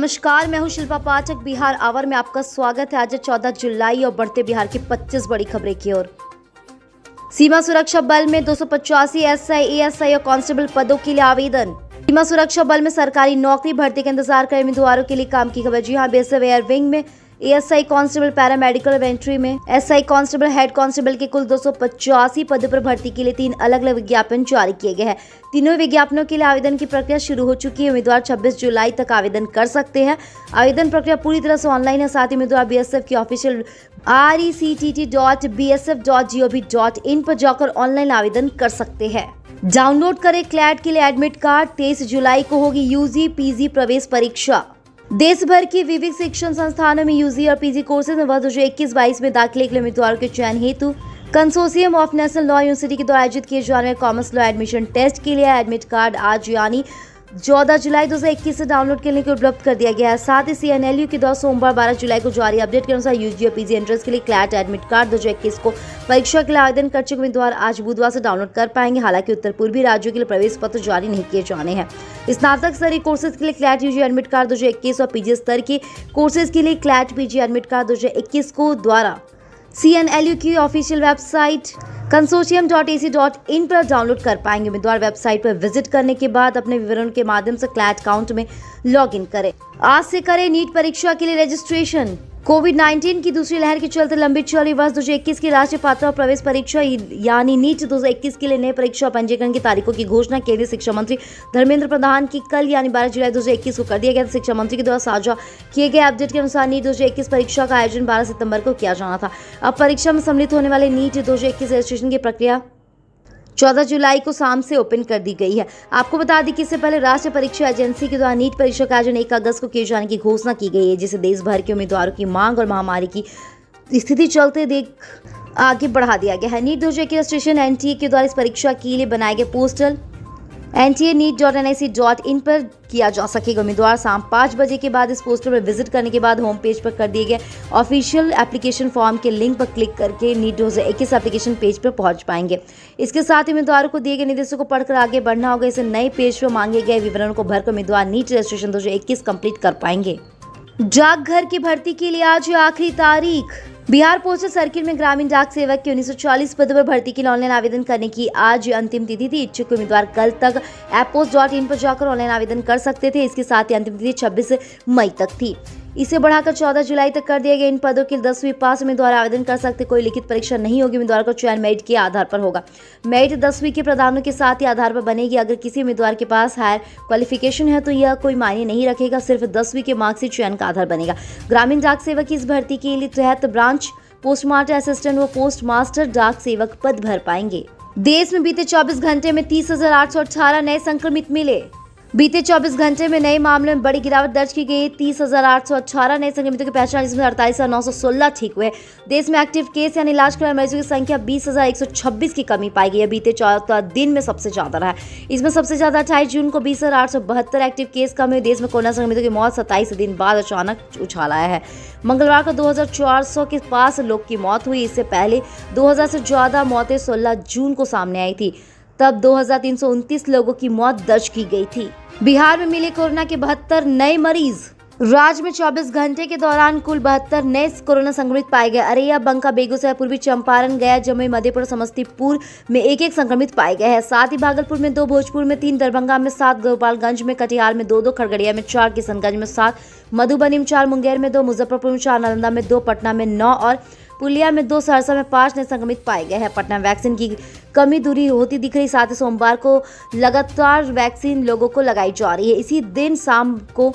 नमस्कार, मैं हूं शिल्पा पाठक। बिहार आवर में आपका स्वागत है। आज 14 जुलाई और बढ़ते बिहार की 25 बड़ी खबरें की ओर। सीमा सुरक्षा बल में 285 एसआई, एएसआई और कांस्टेबल पदों के लिए आवेदन। सीमा सुरक्षा बल में सरकारी नौकरी भर्ती के इंतजार कर उम्मीदवारों के लिए काम की खबर। जी हां, बीएसएफ एयर विंग में एएसआई कांस्टेबल, पैरामेडिकल इन्वेंट्री में एसआई कांस्टेबल, हेड कांस्टेबल के कुल 285 पदों पर भर्ती के लिए 3 अलग अलग विज्ञापन जारी किए गए हैं। तीनों विज्ञापनों के लिए आवेदन की प्रक्रिया शुरू हो चुकी है। उम्मीदवार 26 जुलाई तक आवेदन कर सकते हैं। आवेदन प्रक्रिया पूरी तरह से ऑनलाइन है। साथ ही उम्मीदवार बीएसएफ की ऑफिशियल rectt.bsf.gov.in पर जाकर ऑनलाइन आवेदन कर सकते हैं। डाउनलोड करें क्लैट के लिए एडमिट कार्ड। 23 जुलाई को होगी यूजी पीजी प्रवेश परीक्षा। देश भर की विविध शिक्षण संस्थानों में यूजी और पीजी कोर्सेज में वर्ष 2021-22 में दाखिले के लिए उम्मीदवारों के चयन हेतु consortium of national law university के द्वारा आयोजित किए जाने वाले कॉमर्स लॉ एडमिशन टेस्ट के लिए एडमिट कार्ड आज यानी 14 जुलाई 2021 से डाउनलोड करने के उपलब्ध कर दिया गया है। साथ ही CNLU के द्वारा सोमवार 12 जुलाई को जारी अपडेट के अनुसार यूजी और पीजी एंट्रेंस के लिए क्लैट एडमिट कार्ड 2021 को परीक्षा के लिए आवेदन कर चुके उम्मीदवार आज बुधवार से डाउनलोड कर पाएंगे। हालांकि उत्तर पूर्वी राज्यों के लिए प्रवेश पत्र जारी नहीं किए जाने हैं। स्नातक स्तरीय कोर्सेज के लिए क्लैट यूजी एडमिट कार्ड 2021 और पीजी स्तर के कोर्सेज के लिए क्लैट पीजी एडमिट कार्ड 2021 को द्वारा CNLU की ऑफिशियल वेबसाइट consortium.ac.in पर डाउनलोड कर पाएंगे। उम्मीदवार वेबसाइट पर विजिट करने के बाद अपने विवरण के माध्यम से क्लैट अकाउंट में लॉगिन करें। आज से करें नीट परीक्षा के लिए रजिस्ट्रेशन। कोविड-19 की दूसरी लहर के चलते लंबित चल रही वर्ष 2021 की राष्ट्रीय पात्रता और प्रवेश परीक्षा यानी नीट 2021 के लिए नए परीक्षा पंजीकरण की तारीखों की घोषणा केंद्रीय शिक्षा मंत्री धर्मेंद्र प्रधान की कल यानी 12 जुलाई 2021 को कर दिया गया। शिक्षा मंत्री के द्वारा साझा किए गए अपडेट के अनुसार नीट 2021 परीक्षा का आयोजन 12 सितंबर को किया जाना था। अब परीक्षा में सम्मिलित होने वाले नीट 2021 रजिस्ट्रेशन की प्रक्रिया 14 जुलाई को शाम से ओपन कर दी गई है। आपको बता दें कि इससे पहले राष्ट्रीय परीक्षा एजेंसी के द्वारा नीट परीक्षा का आयोजन 1 अगस्त को किए जाने की घोषणा की गई है, जिसे देश भर के उम्मीदवारों की मांग और महामारी की स्थिति चलते देख आगे बढ़ा दिया गया है। नीट 2021 रजिस्ट्रेशन NTA के द्वारा इस परीक्षा के लिए बनाए गए पोस्टल nta.nic.in पर किया जा सकेगा। उम्मीदवार शाम 5 बजे के बाद इस पोस्टर पर विजिट करने के बाद होम पेज पर कर दिए गए ऑफिशियल एप्लीकेशन फॉर्म के लिंक पर क्लिक करके नीट 2021 एप्लीकेशन पेज पर पहुंच पाएंगे। इसके साथ ही उम्मीदवारों को दिए गए निर्देशों को पढ़कर आगे बढ़ना होगा। इसे नए पेज पर मांगे गए विवरणों को भरकर उम्मीदवार नीट रजिस्ट्रेशन 2021 कंप्लीट कर पाएंगे। डाकघर की भर्ती के लिए आज आखिरी तारीख। बिहार पोस्टल सर्किल में ग्रामीण डाक सेवक के 1940 पदों पर भर्ती के लिए ऑनलाइन आवेदन करने की आज अंतिम तिथि थी। इच्छुक उम्मीदवार कल तक apppost.in पर जाकर ऑनलाइन आवेदन कर सकते थे। इसके साथ ही अंतिम तिथि 26 मई तक थी। इसे बढ़ाकर 14 जुलाई तक कर दिया गया। इन पदों के 10वीं पास उम्मीदवार आवेदन कर सकते। कोई लिखित परीक्षा नहीं होगी। उम्मीदवार का चयन मेरिट के आधार पर होगा। मेरिट 10वीं के प्रावधानों के साथ ही आधार पर बनेगी। अगर किसी उम्मीदवार के पास हायर क्वालिफिकेशन है तो यह कोई मायने नहीं रखेगा, सिर्फ 10वीं के मार्क्स से चयन का आधार बनेगा। ग्रामीण डाक सेवक की इस भर्ती के लिए तहत ब्रांच पोस्टमास्टर असिस्टेंट व पोस्ट मास्टर डाक सेवक पद भर पाएंगे। देश में बीते 24 घंटे में 30,818 नए संक्रमित मिले। बीते 24 घंटे में नए मामलों में बड़ी गिरावट दर्ज की गई। 30,818 नए संक्रमितों की पहचान, जिसमें 48,916 ठीक हुए। देश में एक्टिव केस यानी इलाज के मरीजों की संख्या 20,126 की कमी पाई गई है। बीते 14 दिन में सबसे ज्यादा रहा। इसमें सबसे ज्यादा 28 जून को 20,872 एक्टिव केस कम हुए। देश में कोरोना संक्रमितों की मौत 27 दिन बाद अचानक उछाल आया है। मंगलवार को 2,400 के पास लोग की मौत हुई। इससे पहले 2,000 से ज्यादा मौतें 16 जून को सामने आई थी। तब 2,329 लोगों की मौत दर्ज की गई थी। बिहार में मिले कोरोना के 72 नए मरीज। राज्य में 24 घंटे के दौरान कुल 72 नए कोरोना संक्रमित पाए गए। अररिया, बंका, बेगूसराय, पूर्वी चंपारण, गया, जमुई, मधेपुरा, समस्तीपुर में 1-1 संक्रमित पाए गए हैं। साथ ही भागलपुर में 2, भोजपुर में 3, दरभंगा में 7, गोपालगंज में, कटिहार में 2, खगड़िया में 4, किशनगंज में 7, मधुबनी में 4, मुंगेर में 2, मुजफ्फरपुर में 4, नालंदा में 2, पटना में 9 और पुलिया में 2, सहरसा में 5 नए संक्रमित पाए गए हैं। पटना में वैक्सीन की कमी दूरी होती दिख रही। साथ ही सोमवार को लगातार वैक्सीन लोगों को लगाई जा रही है। इसी दिन शाम को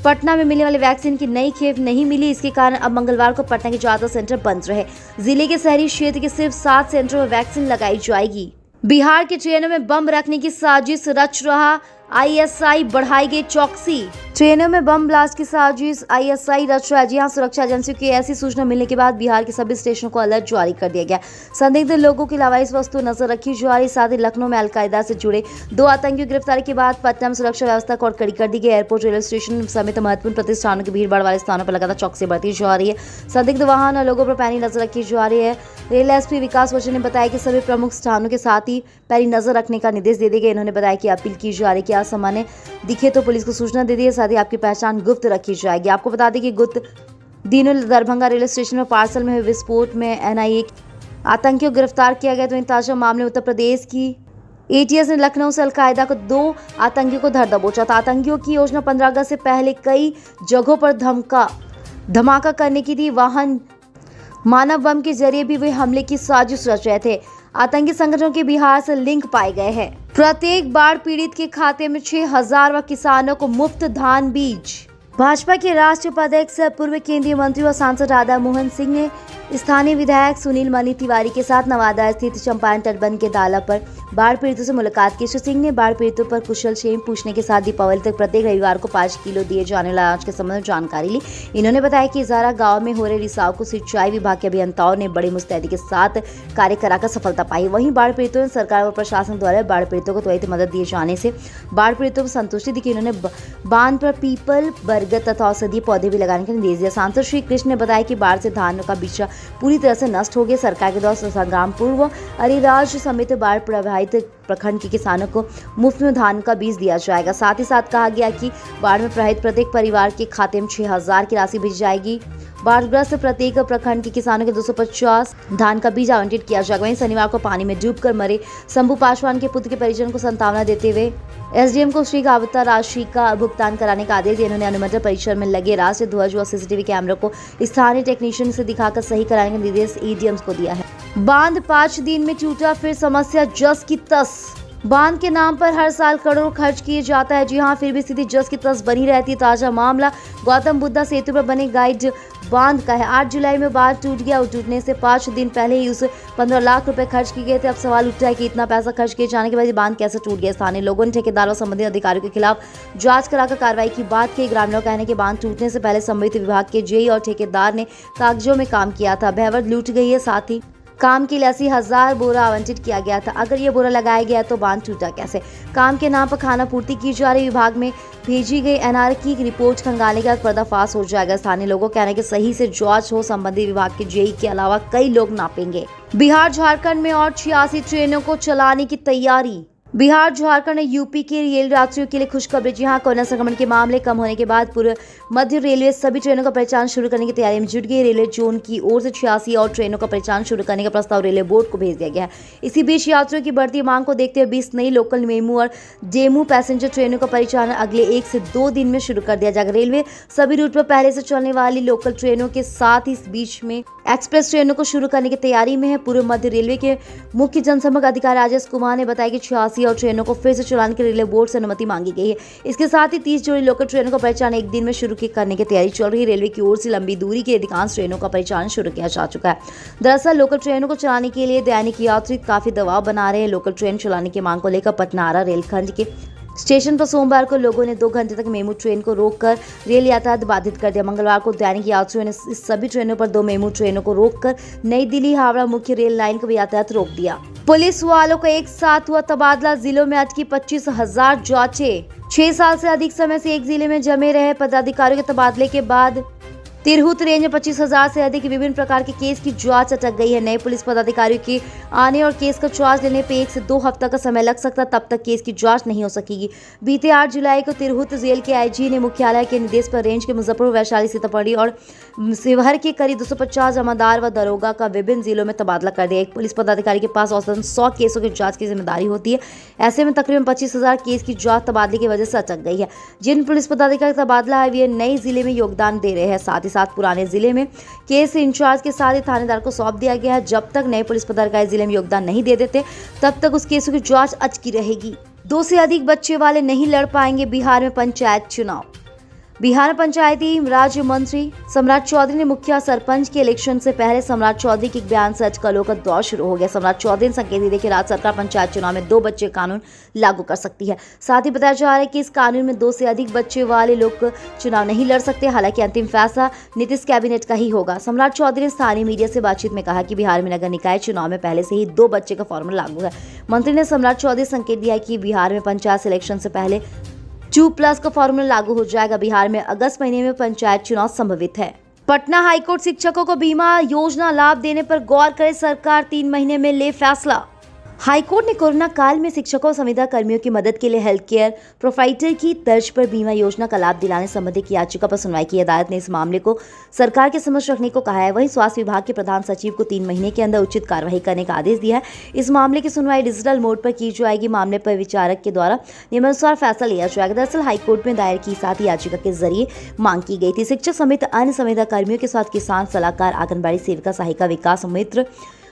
पटना में मिलने वाली वैक्सीन की नई खेप नहीं मिली। इसके कारण अब मंगलवार को पटना के ज्यादातर सेंटर बंद रहे। जिले के शहरी क्षेत्र के सिर्फ 7 सेंटरों में वैक्सीन लगाई जाएगी। बिहार के ट्रेनों में बम रखने की साजिश रच रहा ISI, बढ़ाई गई चौकसी। ट्रेनों में बम ब्लास्ट की साजिश ISI रच रहा है। जी हां, सुरक्षा एजेंसियों की ऐसी सूचना मिलने के बाद बिहार के सभी स्टेशनों को अलर्ट जारी कर दिया गया। संदिग्ध लोगों की लावारिस वस्तु नजर रखी जा रही। साथ ही लखनऊ में अलकायदा से जुड़े 2 आतंकियों की गिरफ्तारी के बाद पटना में सुरक्षा व्यवस्था को और कड़ी कर दी गई। एयरपोर्ट, रेलवे स्टेशन समेत महत्वपूर्ण प्रतिष्ठानों की भीड़भाड़ वाले स्थानों पर लगातार चौकसी बढ़ती जा रही है। संदिग्ध वाहन और लोगों पर पैनी नजर रखी जा रही है। रेल एसपी विकास वचन ने बताया कि सभी प्रमुख स्थानों के साथ ही पैनी नजर रखने का निर्देश दे दिए गए। इन्होंने बताया कि अपील की जा रही है कि या सामान्य दिखे तो पुलिस को सूचना दे दी। साथ ही आपकी पहचान गुप्त रखी जाएगी। आपको बता दें कि गुप्त दिनों दरभंगा रेलवे स्टेशन में पार्सल में हुए विस्फोट में NIA आतंकियों को गिरफ्तार किया गया। तो इन ताजा मामले में उत्तर प्रदेश की ATS ने लखनऊ से अलकायदा को 2 आतंकियों को धर दबोचा था। आतंकियों की योजना 15 अगस्त से पहले कई जगहों पर धमाका करने की थी। वाहन मानव बम के जरिए भी वे हमले की साजिश रच रहे थे। आतंकी संगठनों के बिहार से लिंक पाए गए हैं। प्रत्येक बाढ़ पीड़ित के खाते में 6,000 व किसानों को मुफ्त धान बीज। भाजपा के राष्ट्रीय उपाध्यक्ष पूर्व केंद्रीय मंत्री व सांसद राधा मोहन सिंह ने स्थानीय विधायक सुनील मनी तिवारी के साथ नवादा स्थित चंपारण तटबंध के डाला पर बाढ़ पीड़ितों से मुलाकात की। श्री सिंह ने बाढ़ पीड़ितों पर कुशल क्षेम पूछने के साथ दीपावली तक प्रत्येक रविवार को 5 किलो दिए जाने वाले अनाज के संबंध में जानकारी ली। इन्होंने बताया कि इजारा गांव में हो रहे रिसाव को सिंचाई विभाग के अभियंताओं ने बड़ी मुस्तैदी के साथ कार्य कराकर सफलता पाई। वहीं बाढ़ पीड़ितों ने सरकार व प्रशासन द्वारा बाढ़ पीड़ितों को त्वरित मदद दिए जाने से बाढ़ पीड़ितों को संतुष्टि दी। इन्होंने बांध पर पीपल, बरगद तथा औषधीय पौधे भी लगाने का निर्देश दिया। सांसद श्री कृष्ण ने बताया कि बाढ़ से धान का बीजा पूरी तरह से नष्ट हो गया। सरकार के द्वारा संग्रामपुर व अरिराज समेत बाढ़ प्रभावित प्रखंड के किसानों को मुफ्त में धान का बीज दिया जाएगा। साथ ही साथ कहा गया कि बाढ़ में प्रभावित प्रत्येक परिवार के खाते में 6,000 की राशि भेजी जाएगी। बाढ़ग्रस्त प्रत्येक प्रखंड के किसानों के 250 धान का बीज आवंटित किया जाएगा। वहीं शनिवार को पानी में डूबकर मरे शंभू पासवान के पुत्र के परिजन को सांत्वना देते हुए SDM को श्री गावता राशि का भुगतान कराने का आदेश दिया। इन्होंने अनुमंडल परिसर में लगे राष्ट्रीय ध्वज व CCTV कैमरों को स्थानीय टेक्नीशियन से दिखाकर सही कराने का निर्देश EDMs को दिया है। बांध 5 दिन में टूटा, फिर समस्या जस की तस। बांध के नाम पर हर साल करोड़ों खर्च किए जाता है। जी हां, फिर भी स्थिति जस की तस बनी रहती है। ताजा मामला गौतम बुद्धा सेतु पर बने गाइड बांध का है। 8 जुलाई में बांध टूट गया और टूटने से 5 दिन पहले ही उस 15 लाख रुपए खर्च किए गए थे। अब सवाल उठता है कि इतना पैसा खर्च किए जाने के बाद बांध कैसे टूट गया। स्थानीय लोगों ने ठेकेदार और संबंधित अधिकारियों के खिलाफ जांच कराकर कार्रवाई की बात की। ग्रामीणों का कहना है कि बांध टूटने से पहले संबंधित विभाग के JE और ठेकेदार ने कागजों में काम किया था। भैवर लूट गई है। साथ ही काम के लिए 80,000 बोरा आवंटित किया गया था। अगर ये बोरा लगाया गया तो बांध टूटा कैसे। काम के नाम पर खाना पूर्ति की जा रही। विभाग में भेजी गई NR की रिपोर्ट खंगालने के बाद पर्दाफाश हो जाएगा। स्थानीय लोगों का कहना है कि सही से जांच हो। संबंधित विभाग के JE के अलावा कई लोग नापेंगे। बिहार झारखंड में और 86 ट्रेनों को चलाने की तैयारी। बिहार झारखंड और UP के रेल यात्रियों के लिए खुशखबरी। जी हां, कोरोना संक्रमण के मामले कम होने के बाद पूर्व मध्य रेलवे सभी ट्रेनों का परिचालन शुरू करने की तैयारी में जुट गई। रेलवे जोन की ओर से 86 और ट्रेनों का परिचालन शुरू करने का प्रस्ताव रेलवे बोर्ड को भेज दिया गया है। इसी बीच यात्रियों की बढ़ती मांग को देखते हुए 20 नई लोकल मेमू और डेमू पैसेंजर ट्रेनों का परिचालन अगले 1 से 2 दिन में शुरू कर दिया जाएगा। रेलवे सभी रूट पर पहले से चलने वाली लोकल ट्रेनों के साथ ही इस बीच में एक्सप्रेस ट्रेनों को शुरू करने की तैयारी में है। पूर्व मध्य रेलवे के मुख्य जनसंपर्क अधिकारी राजेश कुमार ने बताया कि 86 और ट्रेनों को फिर से चलाने के रेलवे बोर्ड से अनुमति मांगी गई है। इसके साथ ही 30 जोड़ी लोकल ट्रेनों का परिचालन एक दिन में शुरू करने की तैयारी चल रही है। रेलवे की ओर से लंबी दूरी के अधिकांश ट्रेनों का परिचालन शुरू किया जा चुका है। दरअसल लोकल ट्रेनों को चलाने के लिए दैनिक यात्री काफी दबाव बना रहे हैं। लोकल ट्रेन चलाने की मांग को लेकर पटना आरा रेलखंड के स्टेशन पर सोमवार को लोगों ने 2 घंटे तक मेमू ट्रेन को रोककर रेल यातायात बाधित कर दिया। मंगलवार को दैनिक यात्रियों ने इस सभी ट्रेनों पर 2 मेमू ट्रेनों को रोककर नई दिल्ली हावड़ा मुख्य रेल लाइन का यातायात रोक दिया। पुलिस वालों का एक साथ हुआ तबादला। जिलों में अटकी 25,000 जांचें। 6 साल से अधिक समय से एक जिले में जमे रहे पदाधिकारियों के तबादले के बाद तिरहुत रेंज में 25,000 से अधिक विभिन्न प्रकार के केस की जांच अटक गई है। नए पुलिस पदाधिकारियों के आने और केस का चार्ज लेने पर 1 से 2 हफ्ता का समय लग सकता, तब तक केस की जांच नहीं हो सकेगी। बीते 8 जुलाई को तिरहुत जेल के IG ने मुख्यालय के निर्देश पर रेंज के मुजफ्फरपुर, वैशाली, सीतामढ़ी और शिवहर के करीब 250 जमादार व दरोगा का विभिन्न जिलों में तबादला कर दिया। एक पुलिस पदाधिकारी के पास औसतन 100 केसों की जांच की जिम्मेदारी होती है। ऐसे में तकरीबन 25,000 केस की जांच तबादले की वजह से अटक गई है। जिन पुलिस पदाधिकारी का तबादला है वे नए जिले में योगदान दे रहे हैं। साथ ही साथ पुराने जिले में केस इंचार्ज के साथ ही थानेदार को सौंप दिया गया है। जब तक नए पुलिस पदाधिकारी जिले में योगदान नहीं दे देते तब तक उस केसों की जांच अटकी रहेगी। 2 से अधिक बच्चे वाले नहीं लड़ पाएंगे बिहार में पंचायत चुनाव। बिहार में पंचायती राज्य मंत्री सम्राट चौधरी ने मुखिया सरपंच के इलेक्शन से पहले सम्राट चौधरी के बयान से अटकलों का दौर शुरू हो गया। सम्राट चौधरी ने संकेत दिया कि राज्य सरकार पंचायत चुनाव में 2 बच्चे कानून लागू कर सकती है। साथ ही बताया जा रहा है कि इस कानून में 2 से अधिक बच्चे वाले लोग चुनाव नहीं लड़ सकते। हालांकि अंतिम फैसला नीतीश कैबिनेट का ही होगा। सम्राट चौधरी ने स्थानीय मीडिया से बातचीत में कहा कि बिहार में नगर निकाय चुनाव में पहले से ही 2 बच्चे का फॉर्मूला लागू है। मंत्री ने सम्राट चौधरी संकेत दिया कि बिहार में पंचायत इलेक्शन से पहले 2+ का फॉर्मूला लागू हो जाएगा। बिहार में अगस्त महीने में पंचायत चुनाव संभावित है। पटना हाईकोर्ट शिक्षकों को बीमा योजना लाभ देने पर गौर करे सरकार, 3 महीने में ले फैसला। हाईकोर्ट ने कोरोना काल में शिक्षकों और संविदा कर्मियों की मदद के लिए हेल्थ केयर प्रोवाइडर की तर्ज पर बीमा योजना का लाभ दिलाने संबंधी एक याचिका पर सुनवाई की। अदालत ने इस मामले को सरकार के समक्ष रखने को कहा है। वहीं स्वास्थ्य विभाग के प्रधान सचिव को 3 महीने के अंदर उचित कार्रवाई करने का आदेश दिया है। इस मामले की सुनवाई डिजिटल मोड पर की जाएगी। मामले पर विचारक के द्वारा नियमानुसार फैसला लिया जाएगा। दरअसल हाईकोर्ट में दायर की साथ याचिका के जरिए मांग की गई थी। शिक्षक समेत अन्य संविदा कर्मियों के साथ किसान सलाहकार, आंगनबाड़ी सेविका, सहायिका, विकास मित्र,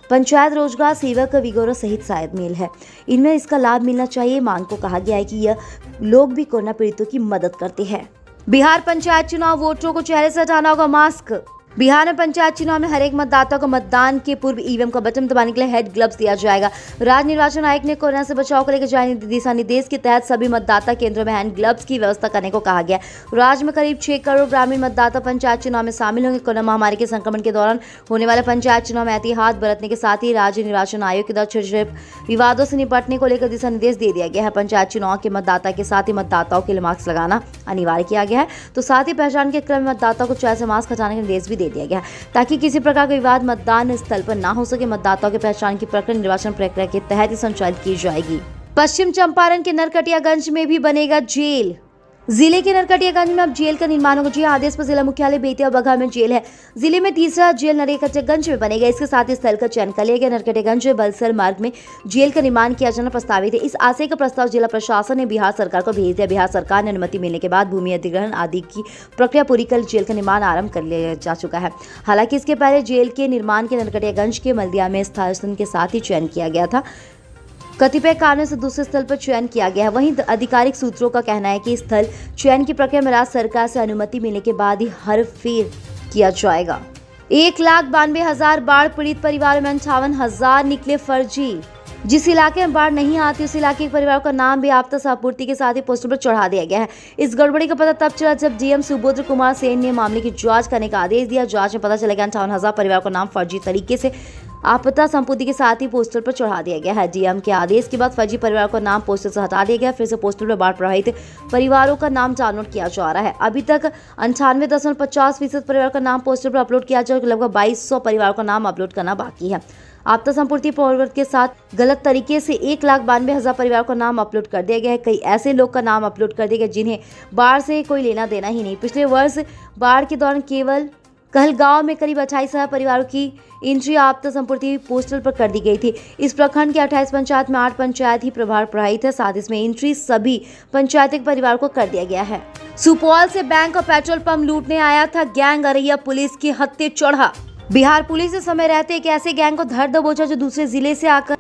पंचायत रोजगार सेवक, विगोरा सहित शायद मेल है। इनमें इसका लाभ मिलना चाहिए। मांग को कहा गया है कि यह लोग भी कोरोना पीड़ितों की मदद करते हैं। बिहार पंचायत चुनाव, वोटरों को चेहरे से हटाना होगा मास्क। बिहार में पंचायत चुनाव में हर एक मतदाता को मतदान के पूर्व ईवीएम का बटन दबाने के लिए हेड ग्लव्स दिया जाएगा। राज्य निर्वाचन आयोग ने कोरोना से बचाव को लेकर जारी दिशा निर्देश के तहत सभी मतदाता केंद्रों में हैंड ग्लव्स की व्यवस्था करने को कहा गया। राज्य में करीब 6 करोड़ ग्रामीण मतदाता पंचायत चुनाव में शामिल होंगे। कोरोना महामारी के संक्रमण के दौरान होने वाले पंचायत चुनाव में एहतियात बरतने के साथ ही राज्य निर्वाचन आयोग के द्वारा छोटे छोटे विवादों से निपटने को लेकर दिशा निर्देश दे दिया गया है। पंचायत चुनाव के मतदाता के साथ ही मतदाताओं के लिए मास्क लगाना अनिवार्य किया गया है। तो साथ ही पहचान के क्रम में मतदाता को चेहरे से मास्क हटाने का निर्देश भी दे दिया गया है ताकि किसी प्रकार का विवाद मतदान स्थल पर ना हो सके। मतदाताओं की पहचान की प्रक्रिया निर्वाचन प्रक्रिया के तहत ही संचालित की जाएगी। पश्चिम चंपारण के नरकटियागंज में भी बनेगा जेल। जिले के नरकटियागंज में अब जेल का निर्माण होगा। जी आदेश पर जिला मुख्यालय बेतिया और बघा में जेल है। जिले में तीसरा जेल नरकटियागंज में बनेगा। इसके साथ ही स्थल का चयन कर लिया गया। नरकटियागंज बलसर मार्ग में जेल का निर्माण किया जाना प्रस्तावित है। इस आशय का प्रस्ताव जिला प्रशासन ने बिहार सरकार को भेज दिया। बिहार सरकार ने अनुमति मिलने के बाद भूमि अधिग्रहण आदि की प्रक्रिया पूरी कर जेल का निर्माण आरंभ कर लिया जा चुका है। हालांकि इसके पहले जेल के निर्माण के नरकटियागंज के मल्दिया में स्थान के साथ ही चयन किया गया था। कतिपय कारणों से दूसरे स्थल पर चयन किया गया है। वहीं आधिकारिक सूत्रों का कहना है कि स्थल चयन की प्रक्रिया में राज्य सरकार से अनुमति मिलने के बाद ही हेरफेर किया जाएगा। 1,92,000 बाढ़ पीड़ित परिवारों में 58,000 निकले फर्जी। जिस इलाके में बाढ़ नहीं आती उस इलाके के परिवार का नाम भी आपदा आपूर्ति के साथ ही पोस्टर पर चढ़ा दिया गया है। इस गड़बड़ी का पता तब चला जब डीएम सुबोध कुमार सेन ने मामले की जांच करने का आदेश दिया। जांच में पता चला कि 58,000 परिवार का नाम फर्जी तरीके से आपदा संपत्ति के साथ ही पोस्टर पर चढ़ा दिया गया है। डीएम के आदेश के बाद फर्जी परिवार का नाम पोस्टर से हटा दिया गया। फिर से पोस्टर पर बाढ़ प्रभावित परिवारों का नाम डाउनलोड किया जा रहा है। अभी तक 98.50% परिवार का नाम पोस्टर पर अपलोड किया जाए। लगभग 2200 परिवारों का नाम अपलोड करना बाकी है। आपदा संपूर्ति पोर्टल के साथ गलत तरीके से 1,92,000 परिवार का नाम अपलोड कर दिया गया है। कई ऐसे लोग का नाम अपलोड कर दिया गया जिन्हें बाढ़ से कोई लेना देना ही नहीं। पिछले वर्ष बाढ़ के दौरान केवल कहलगांव में करीब 28,000 परिवारों की एंट्री आपदा संपूर्ति पोस्टल पर कर दी गई थी। इस प्रखंड के 28 पंचायत में 8 पंचायत ही प्रभावित है। साथ इसमें एंट्री सभी पंचायत के परिवार को कर दिया गया है। सुपौल से बैंक और पेट्रोल पंप लूटने आया था गैंग। अररिया पुलिस की हत्थे चढ़ा। बिहार पुलिस ने समय रहते एक ऐसे गैंग को धर दबोचा जो दूसरे जिले से आकर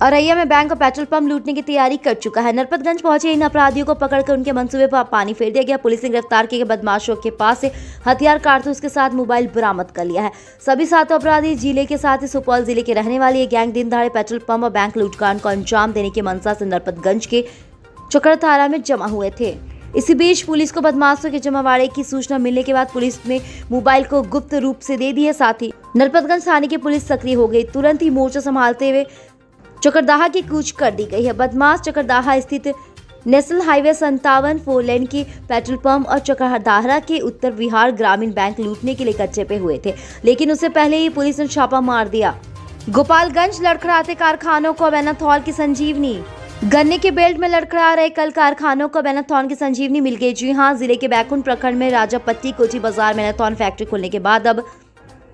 अररिया में बैंक और पेट्रोल पंप लूटने की तैयारी कर चुका है। नरपतगंज पहुंचे इन अपराधियों को पकड़कर उनके मंसूबे पर पानी फेर दिया गया। पुलिस ने गिरफ्तार किए गए बदमाशों के पास से हथियार, कारतूस के साथ मोबाइल बरामद कर लिया है। सभी 7 अपराधी जिले के साथ ही सुपौल जिले के रहने वाले। ये गैंग दिन दहाड़े पेट्रोल पंप और बैंक लूटकांड को अंजाम देने की मंशा से नरपतगंज के चकरथारा में जमा हुए थे। इसी बीच पुलिस को बदमाशों के जमावाड़े की सूचना मिलने के बाद पुलिस ने मोबाइल को गुप्त रूप से दे दिए। साथ ही नरपतगंज थाने की पुलिस सक्रिय हो गई। तुरंत ही मोर्चा संभालते हुए चकरदाहा की कूच कर दी गई है। बदमाश चकरदाहा स्थित नेशनल हाईवे 57 4 लेन के पेट्रोल पंप और चकरदाहा के उत्तर बिहार ग्रामीण बैंक लूटने के लिए कच्चे पे हुए थे, लेकिन उससे पहले ही पुलिस ने छापा मार दिया। गोपालगंज लड़खड़ाते कारखानों को बेनाथौल की संजीवनी। गन्ने के बेल्ट में लड़खड़ा रहे कल कारखानों को बेनाथौन की संजीवनी मिल गई। जी हां, जिले के बैकुंठ प्रखंड में राजापट्टी कोची बाजार बेनाथौन फैक्ट्री खुलने के बाद अब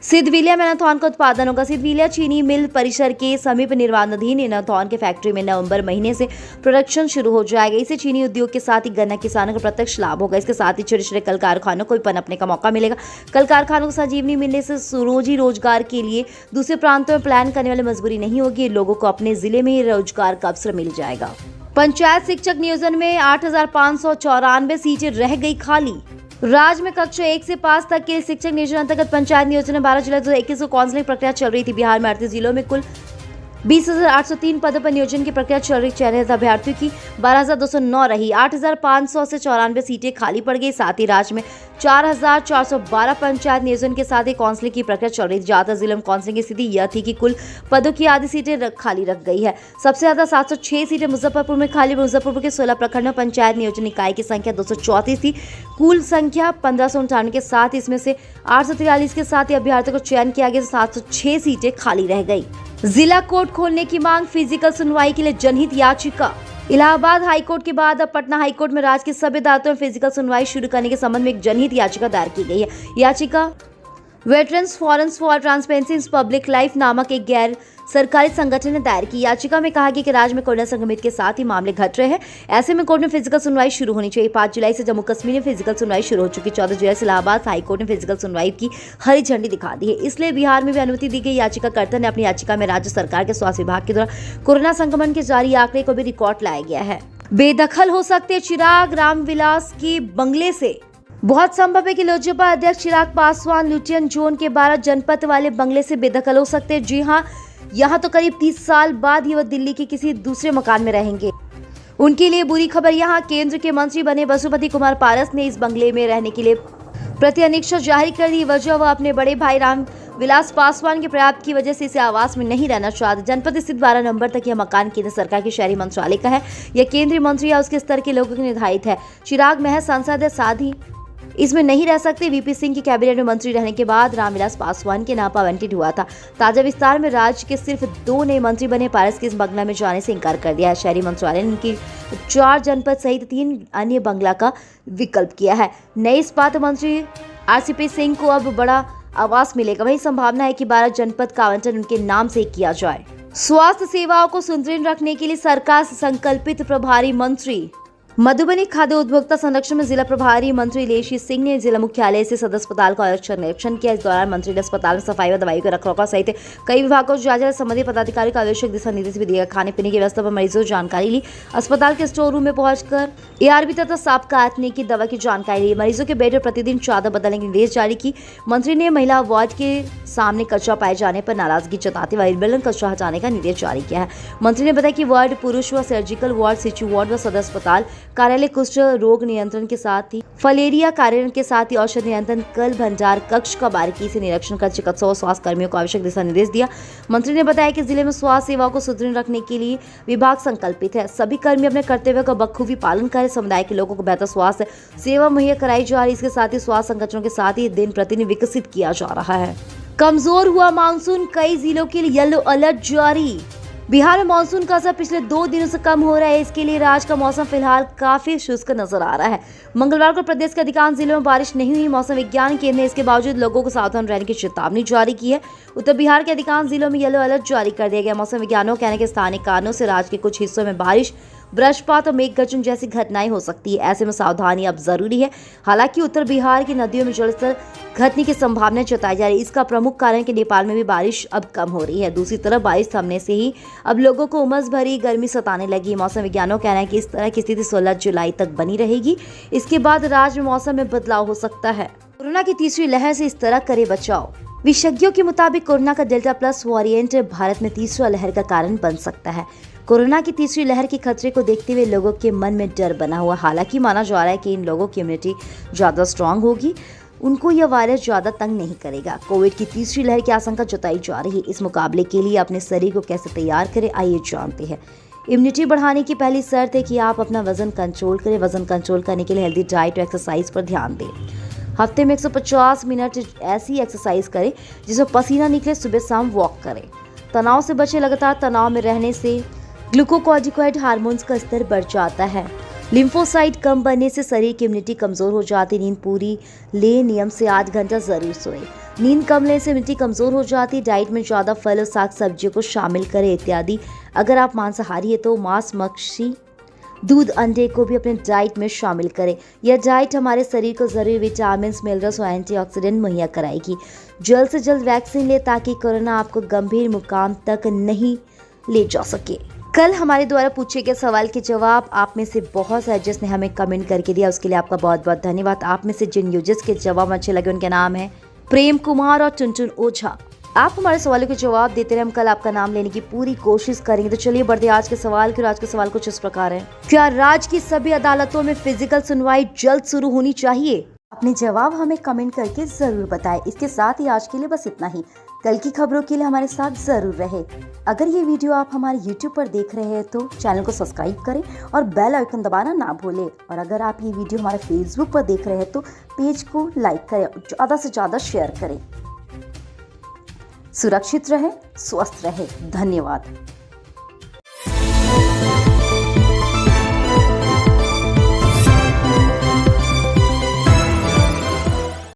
सिद्धविलिया मेनाथॉन का उत्पादन होगा। सिद्धविलिया चीनी मिल परिसर के समीप निर्माणाधीन मेनाथॉन के फैक्ट्री में नवंबर महीने से प्रोडक्शन शुरू हो जाएगा। इससे चीनी उद्योग के साथ ही गन्ना किसानों को प्रत्यक्ष लाभ होगा। इसके साथ ही छोटे छोटे कल कारखानों को भी पनपने का मौका मिलेगा। कल कारखानों को संजीवनी मिलने से रोजगार के लिए दूसरे प्रांतों में प्लान करने वाली मजबूरी नहीं होगी। लोगों को अपने जिले में ही रोजगार का अवसर मिल जाएगा। पंचायत शिक्षक नियोजन में 8,594 सीटें रह गई खाली। राज्य में कक्षा 1 से 5 तक के शिक्षक नियोजन अंतर्गत पंचायत नियोजन में 12 जुलाई 2021 को काउंसलिंग प्रक्रिया चल रही थी। बिहार में 38 जिलों में कुल 20,803 पदों पर नियोजन की प्रक्रिया चल रही। चयनित अभ्यर्थियों की 12,209 रही। 8,500 से 94 सीटें खाली पड़ गई। साथ ही राज्य में 4,412 पंचायत नियोजन के साथ ही काउंसलिंग की प्रक्रिया चल रही थी। ज्यादा जिलों में काउंसलिंग की स्थिति यह थी कि कुल पदों की आधी सीटें खाली रख गई है। सबसे ज्यादा 706 सीटें मुजफ्फरपुर में खाली। मुजफ्फरपुर के 16 प्रखंडों पंचायत नियोजन इकाई की संख्या 234 थी। कुल संख्या 1598 के साथ इसमें से 843 के साथ ही अभ्यर्थियों को चयन किया गया। 706 सीटें खाली रह गई। जिला कोर्ट खोलने की मांग, फिजिकल सुनवाई के लिए जनहित याचिका। इलाहाबाद हाईकोर्ट के बाद अब पटना हाईकोर्ट में राज्य की सभी अदालतों में फिजिकल सुनवाई शुरू करने के संबंध में एक जनहित याचिका दायर की गई है। याचिका veterans forums for transparency in public life नामक एक गैर सरकारी संगठन ने दायर की। याचिका में कहा गया कि राज्य में कोरोना संक्रमित के साथ ही मामले घट रहे हैं, ऐसे में कोर्ट में फिजिकल सुनवाई शुरू होनी चाहिए। 5 जुलाई से जम्मू कश्मीर में फिजिकल सुनवाई शुरू हो चुकी। 14 जुलाई से इलाहाबाद हाईकोर्ट ने फिजिकल सुनवाई की हरी झंडी दिखा दी है, इसलिए बिहार में भी अनुमति दी गई। याचिकाकर्ता ने अपनी याचिका में राज्य सरकार के स्वास्थ्य विभाग के द्वारा कोरोना संक्रमण के जारी आंकड़े को भी रिकॉर्ड लाया गया है। बेदखल हो सकते चिराग रामविलास के बंगले से। बहुत संभव है कि लोजपा अध्यक्ष चिराग पासवान लुटियन जोन के 12 जनपद वाले बंगले से बेदखल हो सकते हैं। जी हाँ, यहाँ तो करीब 30 साल बाद ही वह दिल्ली के किसी दूसरे मकान में रहेंगे। उनके लिए बुरी खबर, यहाँ केंद्र के मंत्री बने बसुपति कुमार पारस ने इस बंगले में रहने के लिए प्रतिअनिच्छा जाहिर कर दी। वजह वह अपने बड़े भाई रामविलास पासवान के प्रयास की वजह से इसे आवास में नहीं रहना चाहते। जनपद स्थित 12 नंबर तक यह मकान केंद्र सरकार के शहरी मंत्रालय का है। यह केंद्रीय मंत्री या उसके स्तर के लोगों को निर्धारित है। चिराग महज सांसद है, साथ ही इसमें नहीं रह सकते। वीपी सिंह की कैबिनेट में मंत्री रहने के बाद रामविलास पासवान के नाम आवंटित हुआ था। ताजा विस्तार में राज्य के सिर्फ 2 नए मंत्री बने। पारस के इस बंगला में जाने से इनकार कर दिया है। शहरी मंत्रालय ने उनकी 4 जनपद सहित 3 अन्य बंगला का विकल्प किया है। नए इस्पात मंत्री आरसीपी सिंह को अब बड़ा आवास मिलेगा। वही संभावना है कि 12 जनपद का आवंटन उनके नाम से किया जाए। स्वास्थ्य सेवाओं को सुदृढ़ रखने के लिए सरकार से संकल्पित प्रभारी मंत्री। मधुबनी खाद्य उपभोक्ता संरक्षण में जिला प्रभारी मंत्री लेशी सिंह ने जिला मुख्यालय से सदर अस्पताल का निरीक्षण किया। इस दौरान मंत्री ने अस्पताल में सफाई व दवाई के रखरखाव सहित कई विभागों को जायजा संबंधित पदाधिकारी को आवश्यक दिशा निर्देश भी दिया। खाने पीने की व्यवस्था पर मरीजों की जानकारी ली। अस्पताल के स्टोर रूम में पहुंचकर एआरबी तथा सांप काटने की दवा की जानकारी ली। मरीजों के बेड पर प्रतिदिन चादर बदलने के निर्देश जारी की। मंत्री ने महिला वार्ड के सामने कचरा पाए जाने पर नाराजगी जताते हुए विलंब कचरा हटाने का निर्देश जारी किया है। मंत्री ने बताया कि वार्ड, पुरुष व सर्जिकल वार्ड, सिचु वार्ड व सदर अस्पताल कार्यालय कुष्ठ रोग नियंत्रण के साथ ही फलेरिया कार्यालय के साथ ही औषध नियंत्रण कल भंडार कक्ष का बारीकी से निरीक्षण कर चिकित्सा और स्वास्थ्य कर्मियों को आवश्यक दिशा निर्देश दिया। मंत्री ने बताया कि जिले में स्वास्थ्य सेवाओं को सुदृढ़ रखने के लिए विभाग संकल्पित है। सभी कर्मी अपने कर्तव्य का बखूबी पालन करें। समुदाय के लोगों को बेहतर स्वास्थ्य सेवा मुहैया कराई जा रही। इसके साथ ही स्वास्थ्य संगठनों के साथ ही दिन प्रतिदिन विकसित किया जा रहा है। कमजोर हुआ मानसून, कई जिलों के लिए येलो अलर्ट जारी। बिहार में मानसून का असर पिछले 2 दिनों से कम हो रहा है। इसके लिए राज्य का मौसम फिलहाल काफी शुष्क नजर आ रहा है। मंगलवार को प्रदेश के अधिकांश जिलों में बारिश नहीं हुई। मौसम विज्ञान केंद्र ने इसके बावजूद लोगों को सावधान रहने की चेतावनी जारी की है। उत्तर बिहार के अधिकांश जिलों में येलो अलर्ट जारी कर दिया गया। मौसम विज्ञानों के कहने के स्थानीय कारणों से राज्य के कुछ हिस्सों में बारिश, वृष्टिपात और मेघ गर्जन जैसी घटनाएं हो सकती है। ऐसे में सावधानी अब जरूरी है। हालांकि उत्तर बिहार की नदियों में जलस्तर घटने की संभावना जताई जा रही है। इसका प्रमुख कारण कि नेपाल में भी बारिश अब कम हो रही है। दूसरी तरफ बारिश थमने से ही अब लोगों को उमस भरी गर्मी सताने लगी। मौसम विज्ञानों का कहना है कि इस तरह की स्थिति 16 जुलाई तक बनी रहेगी। इसके बाद राज्य में मौसम में बदलाव हो सकता है। कोरोना की तीसरी लहर से इस तरह करे बचाव। विशेषज्ञों के मुताबिक कोरोना का डेल्टा प्लस वेरिएंट भारत में तीसरा लहर का कारण बन सकता है। कोरोना की तीसरी लहर के खतरे को देखते हुए लोगों के मन में डर बना हुआ। हालांकि माना जा रहा है कि इन लोगों की इम्यूनिटी ज्यादा स्ट्रांग होगी, उनको यह वायरस ज्यादा तंग नहीं करेगा। कोविड की तीसरी लहर की आशंका जताई जा रही है। इस मुकाबले के लिए अपने शरीर को कैसे तैयार करें, आइए जानते हैं। इम्यूनिटी बढ़ाने की पहली शर्त है कि आप अपना वजन कंट्रोल करें। वजन कंट्रोल करने के लिए हेल्दी डाइट और एक्सरसाइज पर ध्यान दें। हफ्ते में 150 मिनट ऐसी एक्सरसाइज करें जिसमें पसीना निकले। सुबह शाम वॉक करें। तनाव से बचें। लगातार तनाव में रहने से ग्लूकोकॉर्टिकॉइड हार्मोन्स का स्तर बढ़ जाता है। लिम्फोसाइट कम बनने से शरीर की इम्यूनिटी कमजोर हो जाती। नींद पूरी ले, नियम से 8 घंटा जरूर सोए। नींद कम लेने से इम्यूनिटी कमजोर हो जाती। डाइट में ज्यादा फल और साग सब्जियों को शामिल करें इत्यादि। अगर आप मांसाहारी है तो मांस, मछली, दूध, अंडे को भी अपने डाइट में शामिल करें। यह डाइट हमारे शरीर को जरूरी विटामिन, मिनरल्स और एंटीऑक्सीडेंट मुहैया कराएगी। जल्द से जल्द वैक्सीन ले ताकि कोरोना आपको गंभीर मुकाम तक नहीं ले जा सके। कल हमारे द्वारा पूछे गए सवाल के जवाब आप में से बहुत सारे जिसने हमें कमेंट करके दिया, उसके लिए आपका बहुत बहुत धन्यवाद। आप में से जिन यूजर्स के जवाब अच्छे लगे उनके नाम है प्रेम कुमार और टुनटुन ओझा। आप हमारे सवालों के जवाब देते रहे, हम कल आपका नाम लेने की पूरी कोशिश करेंगे। तो चलिए बढ़ते आज के सवाल की। आज का सवाल कुछ इस प्रकार है, क्या राज्य की सभी अदालतों में फिजिकल सुनवाई जल्द शुरू होनी चाहिए? अपने जवाब हमें कमेंट करके जरूर बताएं। इसके साथ ही आज के लिए बस इतना ही। कल की खबरों के लिए हमारे साथ जरूर रहे। अगर ये वीडियो आप हमारे YouTube पर देख रहे हैं तो चैनल को सब्सक्राइब करें और बेल आइकन दबाना ना भूलें। और अगर आप ये वीडियो हमारे Facebook पर देख रहे हैं तो पेज को लाइक करें और ज़्यादा से ज़्यादा शेयर करें। सुरक्षित रहें, स्वस्थ रहें। धन्यवाद।